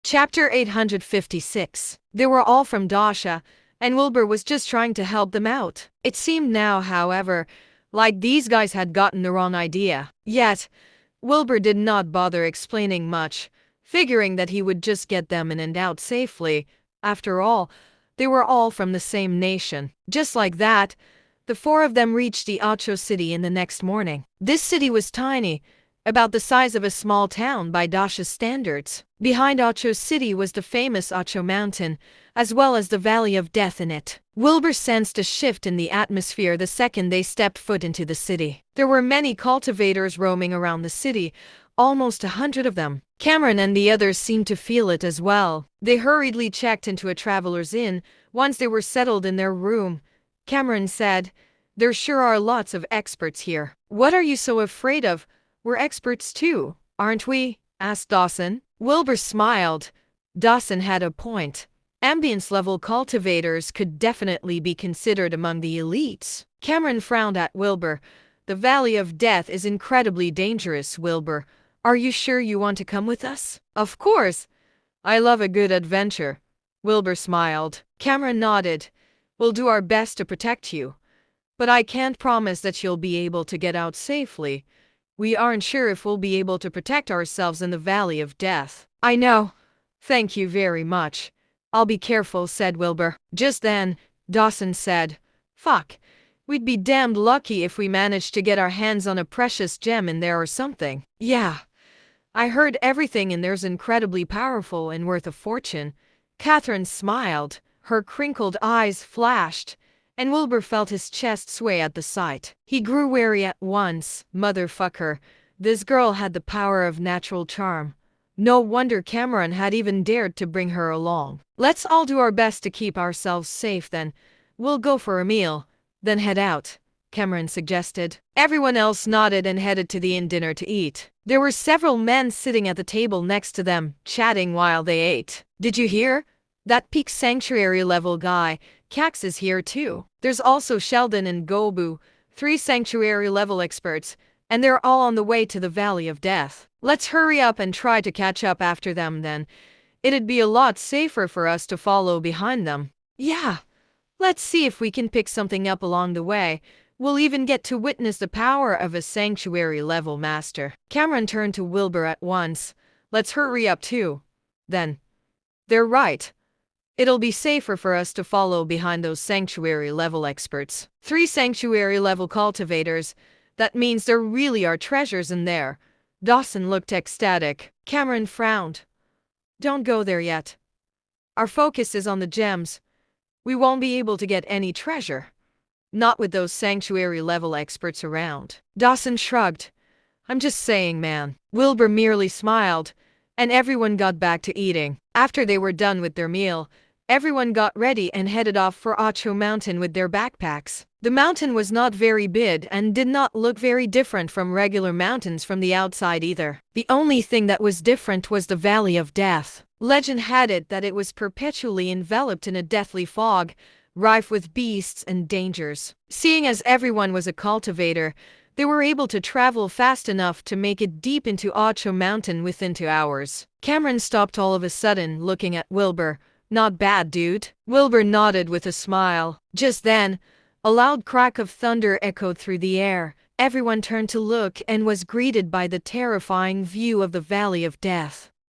Chapter 856. They were all from Dasha, and Wilbur was just trying to help them out. It seemed now, however, like these guys had gotten the wrong idea. Yet, Wilbur did not bother explaining much, figuring that he would just get them in and out safely. After all, they were all from the same nation. Just like that, the four of them reached the Acho city in the next morning. This city was tiny, about the size of a small town by Dasha's standards. Behind Acho City was the famous Acho Mountain, as well as the Valley of Death in it. Wilbur sensed a shift in the atmosphere the second they stepped foot into the city. There were many cultivators roaming around the city, almost 100 of them. Cameron and the others seemed to feel it as well. They hurriedly checked into a traveler's inn. Once they were settled in their room, Cameron said, "There sure are lots of experts here. What are you so afraid of? We're experts too, aren't we?" asked Dawson. Wilbur smiled. Dawson had a point. Ambience-level cultivators could definitely be considered among the elites. Cameron frowned at Wilbur. "The Valley of Death is incredibly dangerous, Wilbur. Are you sure you want to come with us?" "Of course. I love a good adventure." Wilbur smiled. Cameron nodded. "We'll do our best to protect you. But I can't promise that you'll be able to get out safely. We aren't sure if we'll be able to protect ourselves in the Valley of Death." "I know. Thank you very much. I'll be careful," said Wilbur. Just then, Dawson said, "Fuck. We'd be damned lucky if we managed to get our hands on a precious gem in there or something." "Yeah. I heard everything in there's incredibly powerful and worth a fortune." Catherine smiled. Her crinkled eyes flashed, and Wilbur felt his chest sway at the sight. He grew wary at once. Motherfucker. This girl had the power of natural charm. No wonder Cameron had even dared to bring her along. "Let's all do our best to keep ourselves safe then. We'll go for a meal, then head out," Cameron suggested. Everyone else nodded and headed to the inn dinner to eat. There were several men sitting at the table next to them, chatting while they ate. "Did you hear? That Peak Sanctuary level guy, Cax, is here too. There's also Sheldon and Gobu, 3 Sanctuary level experts, and they're all on the way to the Valley of Death. Let's hurry up and try to catch up after them then. It'd be a lot safer for us to follow behind them." "Yeah. Let's see if we can pick something up along the way. We'll even get to witness the power of a Sanctuary level master." Cameron turned to Wilbur at once. "Let's hurry up too. Then." "They're right. It'll be safer for us to follow behind those Sanctuary-level experts. 3 Sanctuary-level cultivators. That means there really are treasures in there." Dawson looked ecstatic. Cameron frowned. "Don't go there yet. Our focus is on the gems. We won't be able to get any treasure. Not with those Sanctuary-level experts around." Dawson shrugged. "I'm just saying, man." Wilbur merely smiled, and everyone got back to eating. After they were done with their meal, everyone got ready and headed off for Acho Mountain with their backpacks. The mountain was not very big and did not look very different from regular mountains from the outside either. The only thing that was different was the Valley of Death. Legend had it that it was perpetually enveloped in a deathly fog, rife with beasts and dangers. Seeing as everyone was a cultivator, they were able to travel fast enough to make it deep into Acho Mountain within 2 hours. Cameron stopped all of a sudden, looking at Wilbur. "Not bad, dude." Wilbur nodded with a smile. Just then, a loud crack of thunder echoed through the air. Everyone turned to look and was greeted by the terrifying view of the Valley of Death.